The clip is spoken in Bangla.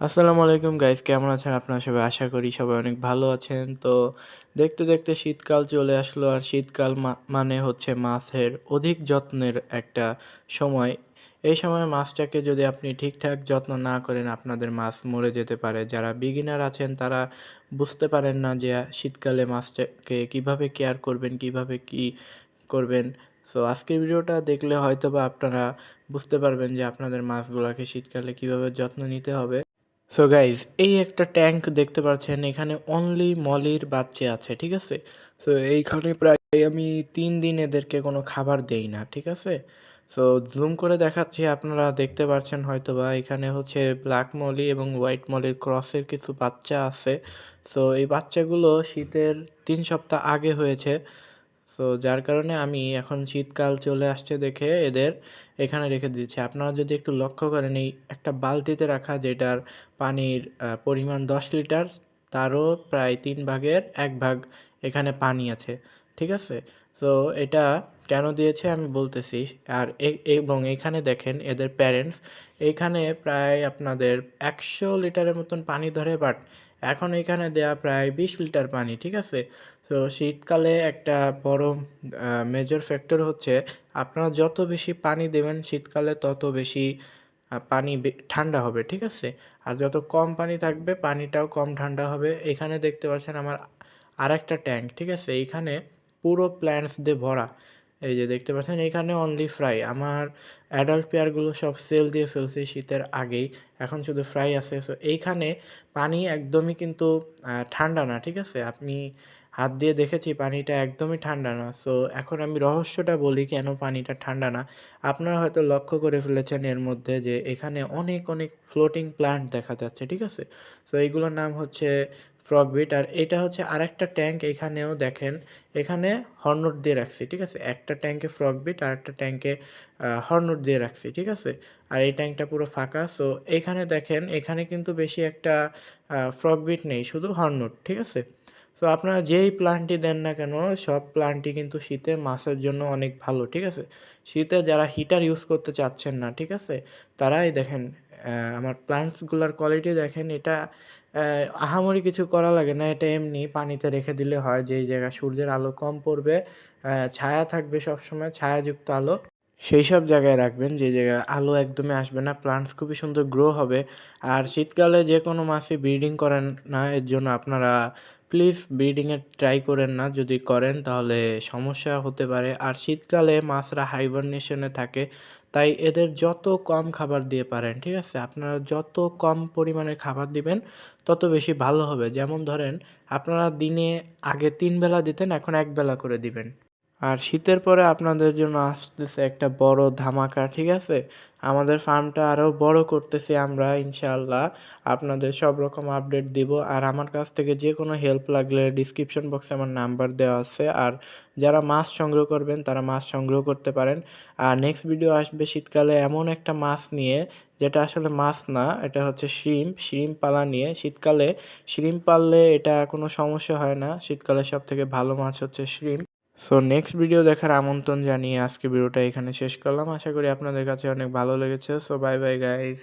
আসসালামু আলাইকুম গাইস, কেমন আছেন আপনারা সবাই? আশা করি সবাই অনেক ভালো আছেন। তো দেখতে দেখতে শীতকাল চলে আসলো, আর শীতকাল মানে হচ্ছে মাছের অধিক যত্নের একটা সময়। এই সময় মাছটাকে যদি আপনি ঠিকঠাক যত্ন না করেন, আপনাদের মাছ মরে যেতে পারে। যারা বিগিনার আছেন তারা বুঝতে পারেন না যে শীতকালে মাছটাকে কিভাবে কেয়ার করবেন, কিভাবে কি করবেন। সো আজকের ভিডিওটা দেখলে হয়তোবা আপনারা বুঝতে পারবেন যে আপনাদের মাছগুলাকে শীতকালে কিভাবে যত্ন নিতে হবে। সো গাইজ, এই একটা ট্যাঙ্ক দেখতে পাচ্ছেন, এখানে অনলি মলির বাচ্চা আছে, ঠিক আছে? সো এইখানে প্রায় আমি 3 দিন এদেরকে কোনো খাবার দেই না, ঠিক আছে? সো জুম করে দেখাচ্ছি, আপনারা দেখতে পাচ্ছেন হয়তোবা এখানে হচ্ছে ব্ল্যাক মলি এবং হোয়াইট মলির ক্রসের কিছু বাচ্চা আছে। সো এই বাচ্চাগুলো শীতের 3 সপ্তাহ আগে হয়েছে। সো যার কারণে আমি এখন শীতকাল চলে আসছে দেখে এদের এখানে রেখে দিচ্ছি। আপনারা যদি একটু লক্ষ্য করেন, এই একটা বালতিতে রাখা, যেটার পানির পরিমাণ 10 লিটার, তারও প্রায় 1/3 ভাগ এখানে পানি আছে, ঠিক আছে? তো এটা কেন দিয়েছে আমি বলতেছি। আর এবং এখানে দেখেন এদের প্যারেন্টস, এইখানে প্রায় আপনাদের 100 লিটারের মতন পানি ধরে, বাট এখন এখানে দেয়া প্রায় 20 লিটার পানি, ঠিক আছে? তো শীতকালে একটা বড় মেজর ফ্যাক্টর হচ্ছে, আপনারা যত বেশি পানি দেবেন শীতকালে তত বেশি পানি ঠান্ডা হবে, ঠিক আছে? আর যত কম পানি থাকবে পানিটাও কম ঠান্ডা হবে। এখানে দেখতে পাচ্ছেন আমার আরেকটা ট্যাঙ্ক, ঠিক আছে? এইখানে পুরো প্ল্যান্টস দিয়ে ভরা। এই যে দেখতে পাচ্ছেন, এখানে অনলি ফ্রাই। আমার অ্যাডাল্ট পেয়ারগুলো সব সেল দিয়ে ফেলছি শীতের আগেই, এখন শুধু ফ্রাই আছে। সো এইখানে পানি একদমই কিন্তু ঠান্ডা না, ঠিক আছে? আপনি হাত দিয়ে দেখেছি পানিটা একদমই ঠান্ডা না। সো এখন আমি রহস্যটা বলি কেন পানিটা ঠান্ডা না। আপনারা হয়তো লক্ষ্য করে ফেলেছেন এর মধ্যে যে এখানে অনেক অনেক ফ্লোটিং প্ল্যান্ট দেখা যাচ্ছে, ঠিক আছে? সো এইগুলোর নাম হচ্ছে ফ্রগবিট। আর এটা হচ্ছে আরেকটা ট্যাঙ্ক, এখানেও দেখেন এখানে হর্নট দিয়ে রাখছি, ঠিক আছে? একটা ট্যাঙ্কে ফ্রগবিট আর একটা ট্যাঙ্কে হর্নট দিয়ে রাখছি, ঠিক আছে? আর এই ট্যাঙ্কটা পুরো ফাঁকা। সো এখানে দেখেন, এখানে কিন্তু বেশি একটা ফ্রগবিট নেই, শুধু হর্নট, ঠিক আছে? সো আপনারা যেই প্ল্যান্টই দেন না কেন, সব প্ল্যান্টই কিন্তু শীতে মাছের জন্য অনেক ভালো, ঠিক আছে? শীতে যারা হিটার ইউজ করতে চাচ্ছেন না, ঠিক আছে, তারাই দেখেন আমার প্ল্যান্টসগুলোর কোয়ালিটি দেখেন। এটা আহামরি কিছু করা লাগে না, এটা এমনি পানিতে রেখে দিলে হয়। যেই জায়গায় সূর্যের আলো কম পড়বে, ছায়া থাকবে সবসময়, ছায়াযুক্ত আলো, সেই সব জায়গায় রাখবেন যে জায়গায় আলো একদমই আসবে না। প্লান্টস খুবই সুন্দর গ্রো হবে। আর শীতকালে যে কোনো মাছই ব্রিডিং করেন না, এর জন্য আপনারা প্লিজ ব্রিডিংয়ে ট্রাই করেন না। যদি করেন তাহলে সমস্যা হতে পারে। আর শীতকালে মাছরা হাইবারনেশনে থাকে, তাই এদের যত কম খাবার দিয়ে পারেন, ঠিক আছে? আপনারা যত কম পরিমাণে খাবার দিবেন তত বেশি ভালো হবে। যেমন ধরেন, আপনারা দিনে আগে 3 বেলা দিতেন, এখন 1 বেলা করে দিবেন। আর শীতের পরে আপনাদের জন্য আসতেছে একটা বড় ধামাকা, ঠিক আছে? আমাদের ফার্মটা আরও বড় করতেছি আমরা ইনশাআল্লাহ। আপনাদের সব রকম আপডেট দিব। আর আমার কাছ থেকে যে কোনো হেল্প লাগলে ডিসক্রিপশন বক্সে আমার নাম্বার দেওয়া আছে। আর যারা মাছ সংগ্রহ করবেন তারা মাছ সংগ্রহ করতে পারেন। আর নেক্সট ভিডিও আসবে শীতকালে এমন একটা মাছ নিয়ে, যেটা আসলে মাছ না, এটা হচ্ছে শ্রিম্প পালা নিয়ে। শীতকালে শ্রিম্প পাললে এটা কোনো সমস্যা হয় না। শীতকালে সবথেকে ভালো মাছ হচ্ছে শ্রিম্প। সো নেক্সট ভিডিও দেখার আমন্ত্রণ জানিয়ে আজকে ভিডিওটা এখানে শেষ করলাম। আশা করি আপনাদের কাছে অনেক ভালো লেগেছে। So bye bye guys.